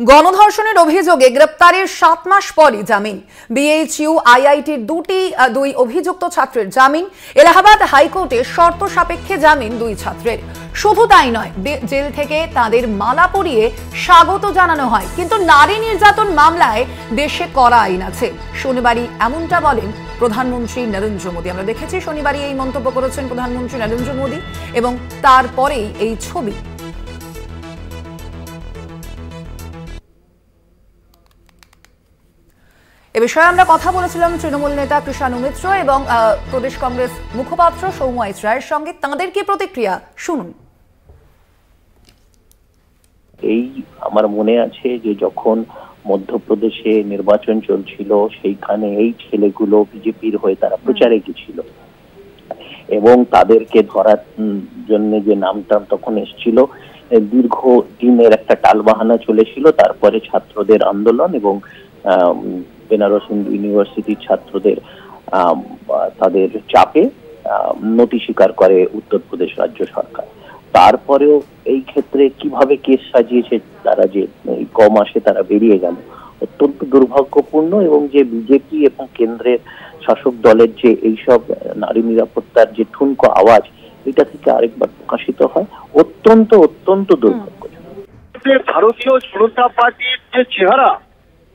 গণধর্ষণের অভিযোগে গ্রেপ্তারের 7 মাস পরই জামিন। বিএইচইউ আইআইটির দুই অভিযুক্ত ছাত্রের জামিন। এলাহাবাদ হাইকোর্টে শর্ত সাপেক্ষে জামিন দুই ছাত্রের। শুধু তাই নয়, জেল থেকে তাদের মালা পরিয়ে স্বাগত জানানো হয়। কিন্তু নারী নির্যাতন মামলায় দেশে কড়া আইন আছে। শনিবারই এমনটা বলেন প্রধানমন্ত্রী নরেন্দ্র মোদী। আমরা দেখেছি শনিবারই এই মন্তব্য করেছেন প্রধানমন্ত্রী নরেন্দ্র মোদী এবং তারপরেই এই ছবি। এ বিষয়ে আমরা কথা বলেছিলাম তৃণমূল নেতা কৃষাণু মিত্র এবং প্রদেশ কংগ্রেস মুখপাত্র সৌম্য রায়ের সঙ্গে। তাঁদের কি প্রতিক্রিয়া শুনুন। এই আমার মনে আছে যে যখন মধ্যপ্রদেশে নির্বাচন চলছিল, সেইখানে এই ছেলেগুলো বিজেপির হয়ে তারা প্রচারে গেছিল এবং তাদেরকে ধরার জন্য যে নামটা তখন এসেছিল, দীর্ঘ দিনের একটা টালবাহানা চলেছিল। তারপরে ছাত্রদের আন্দোলন এবং বেনারস হিন্দু ইউনিভার্সিটির ছাত্রদের তাদের চাপে নতি স্বীকার করে উত্তরপ্রদেশ রাজ্য সরকার। তারপরেও এই ক্ষেত্রে কিভাবে কেস সাজিয়েছে তারা, যে ক মাসে তারা বেরিয়ে গেল, অত্যন্ত দুর্ভাগ্যপূর্ণ। এবং যে বিজেপি এবং কেন্দ্রের শাসক দলের যে এইসব নারী নিরাপত্তার যে ঠুনকো আওয়াজ, এটা থেকে আরেকবার প্রকাশিত হয়, অত্যন্ত অত্যন্ত দুর্ভাগ্যজনক। ভারতীয় জনতা পার্টির যে চেহারা,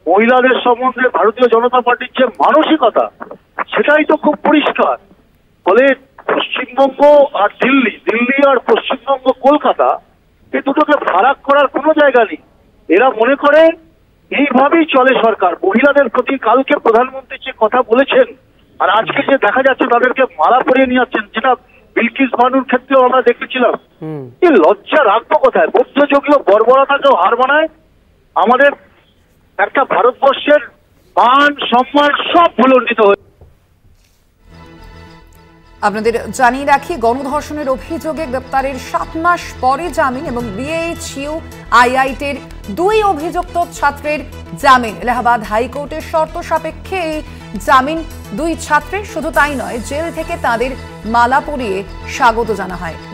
মহিলাদের সম্বন্ধে ভারতীয় জনতা পার্টির যে মানসিকতা, সেটাই তো খুব পরিষ্কার। ফলে পশ্চিমবঙ্গ আর দিল্লি আর পশ্চিমবঙ্গ কলকাতা, এই দুটোকে ফারাক করার কোনো জায়গা নেই। এরা মনে করে এইভাবেই চলে সরকার। মহিলাদের প্রতি কালকে প্রধানমন্ত্রী যে কথা বলেছেন আর আজকে যে দেখা যাচ্ছে তাদেরকে মালা পরিয়ে নিয়ে যাচ্ছেন, যেটা বিলকিস বানুর ক্ষেত্রেও আমরা দেখেছিলাম, এই লজ্জা রাখবো কোথায়? মধ্যযুগীয় বর্বরতাকেও হার মানায় আমাদের একটা ভারতবর্ষের মান সম্মান সব ভুলণ্ডিত হয়ে। আপনাদের জানিয়ে রাখি, গণধর্ষণের অভিযোগে গ্রেপ্তারের 7 মাস পরে জামিন এবং বিএইচইউ আইআইটির দুই অভিযুক্ত ছাত্রের জামিন। এলাহাবাদ হাইকোর্টের শর্ত সাপেক্ষে এই জামিন দুই ছাত্রের। শুধু তাই নয়, জেল থেকে তাদের মালা পরিয়ে স্বাগত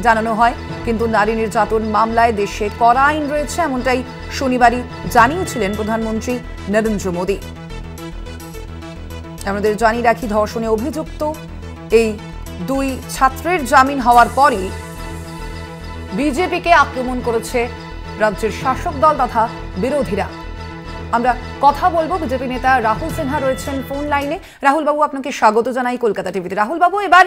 জানানো হয়। কিন্তু নারী নির্যাতন মামলায় দেশে কড়া আইন রয়েছে, এমনটাই শনিবারই জানিয়েছিলেন প্রধানমন্ত্রী নরেন্দ্র মোদী। আমাদের জানিয়ে রাখি, ধর্ষণে অভিযুক্ত এই দুই ছাত্রের জামিন হওয়ার পরই বিজেপিকে আক্রমণ করেছে রাজ্যের শাসক দল তথা বিরোধীরা। আমরা কথা বলবো, বিজেপি নেতা রাহুল সিনহা রয়েছেন ফোন লাইনে। রাহুল বাবু, আপনাকে স্বাগত জানাই কলকাতা টিভিতে। রাহুল বাবু, এবার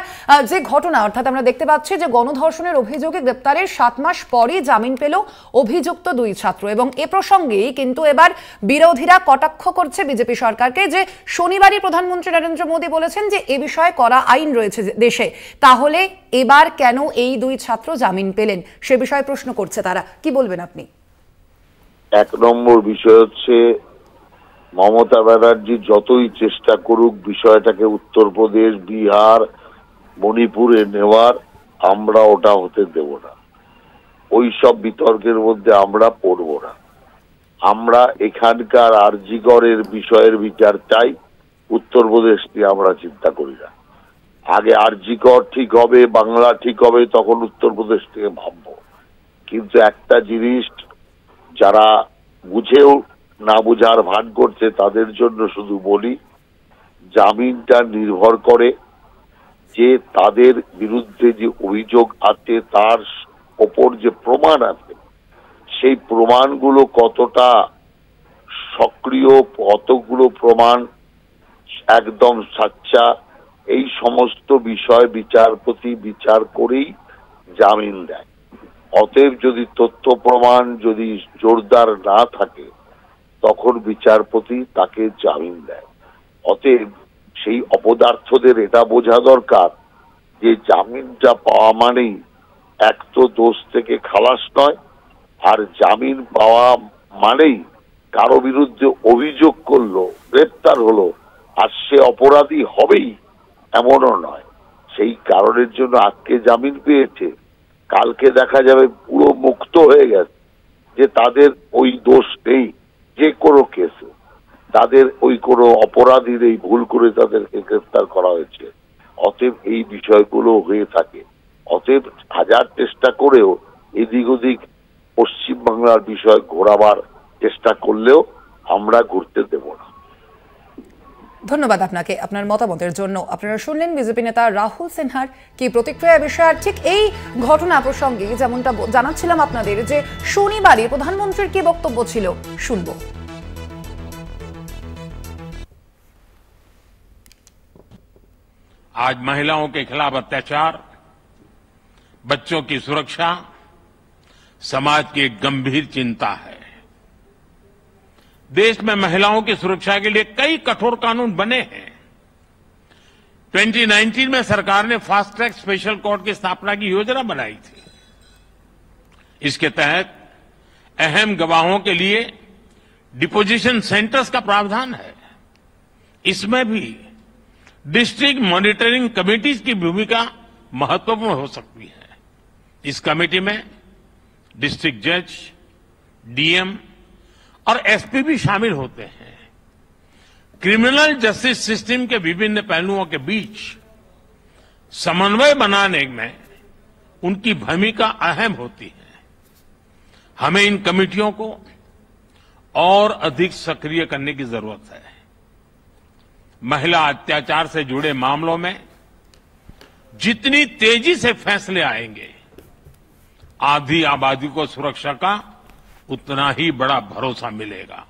যে ঘটনা, অর্থাৎ আমরা দেখতে পাচ্ছি যে গণধর্ষণের অভিযোগে গ্রেপ্তারের 7 মাস পরে জামিন পেল অভিযুক্ত দুই ছাত্র এবং এ প্রসঙ্গেই কিন্তু এবার বিরোধীরা কটাক্ষ করছে বিজেপি সরকারকে, যে শনিবারই প্রধানমন্ত্রী নরেন্দ্র মোদী বলেছেন যে এ বিষয়ে কড়া আইন রয়েছে দেশে, তাহলে এবার কেন এই দুই ছাত্র জামিন পেলেন সে বিষয়ে প্রশ্ন করছে তারা। কি বলবেন আপনি? এক নম্বর বিষয় হচ্ছে, মমতা ব্যানার্জি যতই চেষ্টা করুক বিষয়টাকে উত্তরপ্রদেশ, বিহার, মণিপুরে নেওয়ার, আমরা ওটা হতে দেব না। ওই সব বিতর্কের মধ্যে আমরা পড়ব না। আমরা এখানকার আরজিকরের বিষয়ের বিচার চাই, উত্তরপ্রদেশ নিয়ে আমরা চিন্তা করি না। আগে আরজিকর ঠিক হবে, বাংলা ঠিক হবে, তখন উত্তরপ্রদেশ থেকে ভাববো। কিন্তু একটা জিনিস যারা বুঝেও না বুঝার ভান করছে তাদের জন্য শুধু বলি, জামিনটা নির্ভর করে যে তাদের বিরুদ্ধে যে অভিযোগ আছে তার ওপর যে প্রমাণ আছে, সেই প্রমাণগুলো কতটা সক্রিয়, কতগুলো প্রমাণ একদম সাচ্চা, এই সমস্ত বিষয় বিচারপতি বিচার করেই জামিন দেয়। অতএব যদি তথ্য প্রমাণ যদি জোরদার না থাকে তখন বিচারপতি তাকে জামিন দেয়। অতএব সেই অপদার্থদের এটা বোঝা দরকার যে জামিনটা পাওয়া মানেই এক তো দোষ থেকে খালাস নয়, আর জামিন পাওয়া মানেই কারো বিরুদ্ধে অভিযোগ করলো, গ্রেপ্তার হলো, আর সে অপরাধী হবেই এমনও নয়। সেই কারণের জন্য আজকে জামিন পেয়েছে, কালকে দেখা যাবে পুরো মুক্ত হয়ে গেছে, যে তাদের ওই দোষ নেই। যে কোনো কেসে তাদের ওই কোনো অপরাধীর এই ভুল করে তাদেরকে গ্রেফতার করা হয়েছে। অতএব এই বিষয়গুলো হয়ে থাকে। অতএব হাজার চেষ্টা করেও এদিক ওদিক পশ্চিমবাংলার বিষয় ঘোরাবার চেষ্টা করলেও আমরা ঘুরতে দেব না। ধন্যবাদ আপনাকে আপনার মতামতের জন্য। আপনারা শুনলেন বিজেপি নেতা রাহুল সিনহার কি প্রতিক্রিয়া বিষয়ে। আর ঠিক এই ঘটনা প্রসঙ্গে যেমনটা জানাচ্ছিলাম আপনাদের যে শনিবারই প্রধানমন্ত্রীর কি বক্তব্য ছিল শুনবো। आज महिलाओं के खिलाफ अत्याचार, बच्चों की सुरक्षा समाज की एक गंभीर चिंता है। देश में महिलाओं की सुरक्षा के लिए कई कठोर कानून बने हैं। 2019 में सरकार ने फास्ट ट्रैक स्पेशल कोर्ट की स्थापना की योजना बनाई थी। इसके तहत अहम गवाहों के लिए डिपोजिशन सेंटर्स का प्रावधान है। इसमें भी डिस्ट्रिक्ट मॉनिटरिंग कमेटीज की भूमिका महत्वपूर्ण हो सकती है। इस कमेटी में डिस्ट्रिक्ट जज, डीएम और एसपी भी शामिल होते हैं। क्रिमिनल जस्टिस सिस्टम के विभिन्न पहलुओं के बीच समन्वय बनाने में उनकी भूमिका अहम होती है। हमें इन कमेटियों को और अधिक सक्रिय करने की जरूरत है। महिला अत्याचार से जुड़े मामलों में जितनी तेजी से फैसले आएंगे, आधी आबादी को सुरक्षा का उतना ही बड़ा भरोसा मिलेगा।